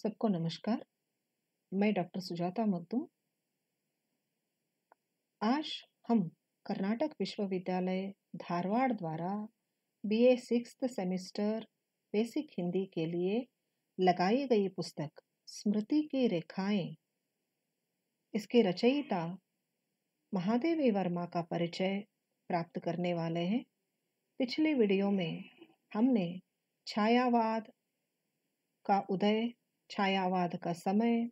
सबको नमस्कार। मैं डॉक्टर सुजाता मखदूम। आज हम कर्नाटक विश्वविद्यालय धारवाड़ द्वारा BA sixth semester basic Hindi के लिए लगाई गई पुस्तक स्मृति की रेखाएं, इसके रचयिता महादेवी वर्मा का परिचय प्राप्त करने वाले हैं। पिछले वीडियो में हमने छायावाद का उदय, छायावाद का समय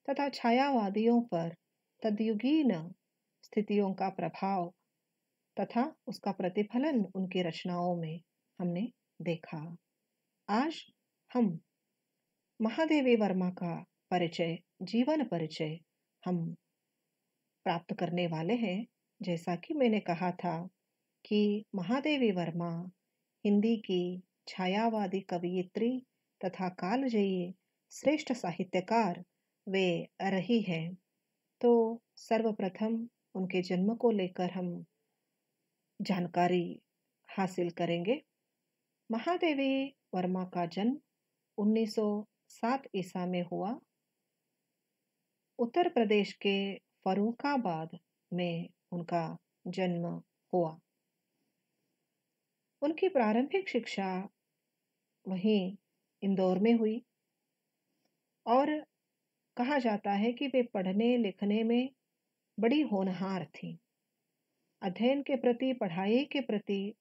तथा छायावादियों पर तद्युगीन स्थितियों का प्रभाव तथा उसका प्रतिफलन उनकी रचनाओं में हमने देखा। आज हम महादेवी वर्मा का परिचय, जीवन परिचय हम प्राप्त करने वाले हैं। जैसा कि मैंने कहा था कि महादेवी वर्मा हिंदी की छायावादी कवयित्री तथा कालजयी श्रेष्ठ साहित्यकार वे रही हैं। तो सर्वप्रथम उनके जन्म को लेकर हम जानकारी हासिल करेंगे। महादेवी वर्मा का जन्म 1907 ईसा में हुआ। उत्तर प्रदेश के फर्रुखाबाद में उनका जन्म हुआ। उनकी प्रारंभिक शिक्षा वहीं इंदौर में हुई और कहा जाता है कि वे पढ़ने लिखने में बड़ी होनहार थी। अध्ययन के प्रति, पढ़ाई के प्रति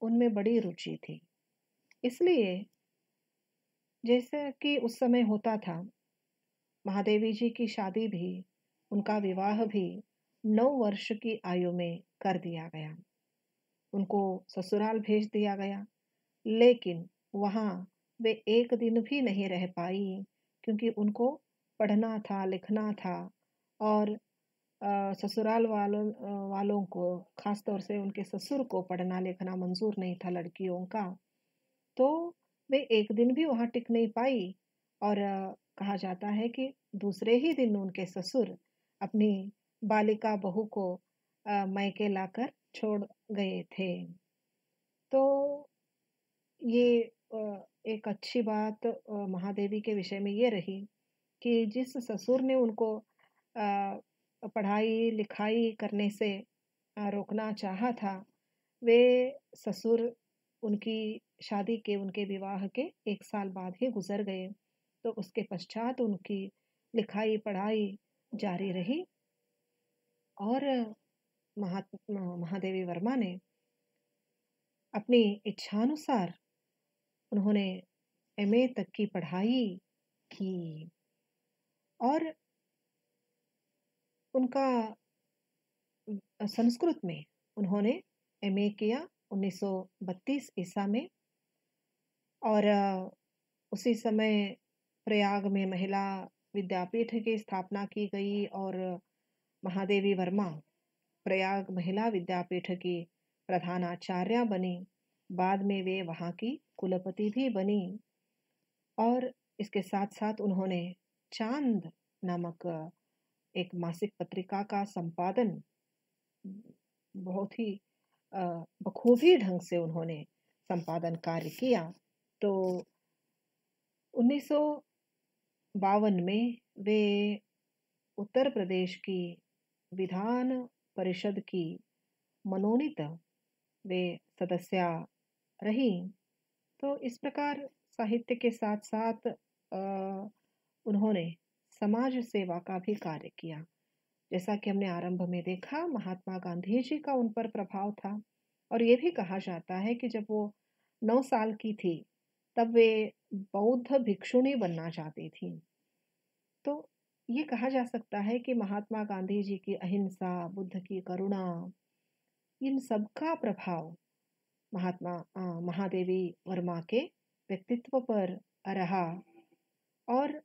उनमें बड़ी रुचि थी। इसलिए जैसा कि उस समय होता था, महादेवी जी की शादी भी, उनका विवाह भी 9 वर्ष की आयु में कर दिया गया। उनको ससुराल भेज दिया गया, लेकिन वहाँ वे एक दिन भी नहीं रह पाई क्योंकि उनको पढ़ना था, लिखना था और ससुराल वालों को, खास तौर से उनके ससुर को पढ़ना लिखना मंजूर नहीं था लड़कियों का। तो वे एक दिन भी वहाँ टिक नहीं पाई और कहा जाता है कि दूसरे ही दिन उनके ससुर अपनी बालिका बहू को मायके लाकर छोड़ गए थे। तो ये एक अच्छी बात महादेवी के विषय में ये रही कि जिस ससुर ने उनको पढ़ाई लिखाई करने से रोकना चाहा था, वे ससुर उनकी शादी के, उनके विवाह के 1 साल बाद ही गुजर गए। तो उसके पश्चात उनकी लिखाई पढ़ाई जारी रही और महादेवी वर्मा ने अपनी इच्छानुसार उन्होंने एमए तक की पढ़ाई की और उनका संस्कृत में उन्होंने एमए किया 1932 ईसा में और उसी समय प्रयाग में महिला विद्यापीठ की स्थापना की गई और महादेवी वर्मा प्रयाग महिला विद्यापीठ की प्रधानाचार्या बनी। बाद में वे वहाँ की कुलपति भी बनी और इसके साथ साथ उन्होंने चांद नामक एक मासिक पत्रिका का संपादन बहुत ही बखूबी ढंग से उन्होंने संपादन कार्य किया। तो 1952 में वे उत्तर प्रदेश की विधान परिषद की मनोनीत वे सदस्या रही। तो इस प्रकार साहित्य के साथ साथ उन्होंने समाज सेवा का भी कार्य किया। जैसा कि हमने आरंभ में देखा, महात्मा गांधी जी का उन पर प्रभाव था और ये भी कहा जाता है कि जब वो 9 साल की थी तब वे बौद्ध भिक्षुणी बनना चाहती थी। तो ये कहा जा सकता है कि महात्मा गांधी जी की अहिंसा, बुद्ध की करुणा, इन सब का प्रभाव महादेवी वर्मा के व्यक्तित्व पर रहा और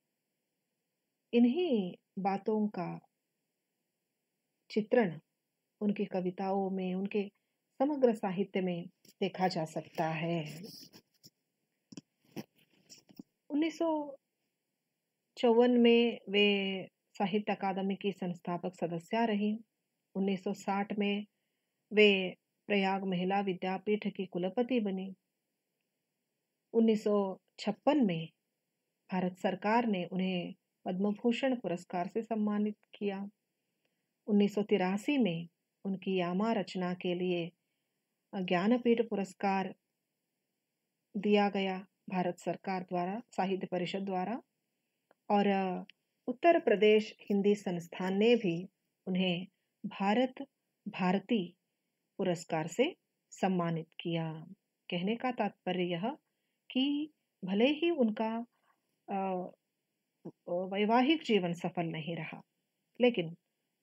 इन्हीं बातों का चित्रण उनकी कविताओं में, उनके समग्र साहित्य में देखा जा सकता है। 1954 में वे साहित्य अकादमी की संस्थापक सदस्या रही। 1960 में वे प्रयाग महिला विद्यापीठ की कुलपति बनी। 1956 में भारत सरकार ने उन्हें पद्म भूषण पुरस्कार से सम्मानित किया। 1983 में उनकी यामा रचना के लिए ज्ञानपीठ पुरस्कार दिया गया भारत सरकार द्वारा, साहित्य परिषद द्वारा। और उत्तर प्रदेश हिंदी संस्थान ने भी उन्हें भारत भारती पुरस्कार से सम्मानित किया। कहने का तात्पर्य यह कि भले ही उनका वैवाहिक जीवन सफल नहीं रहा, लेकिन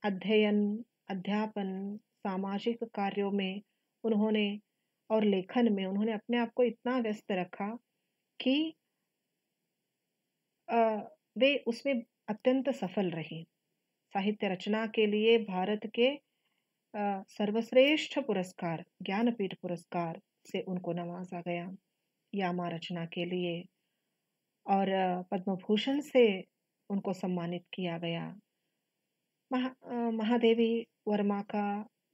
अध्ययन, अध्यापन, सामाजिक कार्यों में उन्होंने और लेखन में उन्होंने अपने आप को इतना व्यस्त रखा कि वे उसमें अत्यंत सफल रही। साहित्य रचना के लिए भारत के सर्वश्रेष्ठ पुरस्कार ज्ञानपीठ पुरस्कार से उनको नवाजा गया यामा रचना के लिए, और पद्म भूषण से उनको सम्मानित किया गया। महादेवी वर्मा का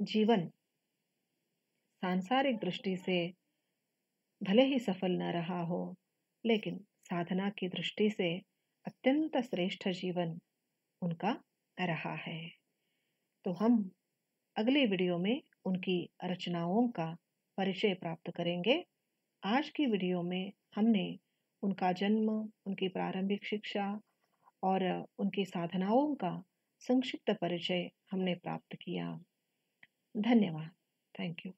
जीवन सांसारिक दृष्टि से भले ही सफल न रहा हो, लेकिन साधना की दृष्टि से अत्यंत श्रेष्ठ जीवन उनका रहा है। तो हम अगले वीडियो में उनकी रचनाओं का परिचय प्राप्त करेंगे। आज की वीडियो में हमने उनका जन्म, उनकी प्रारंभिक शिक्षा और उनकी साधनाओं का संक्षिप्त परिचय हमने प्राप्त किया। धन्यवाद। Thank you.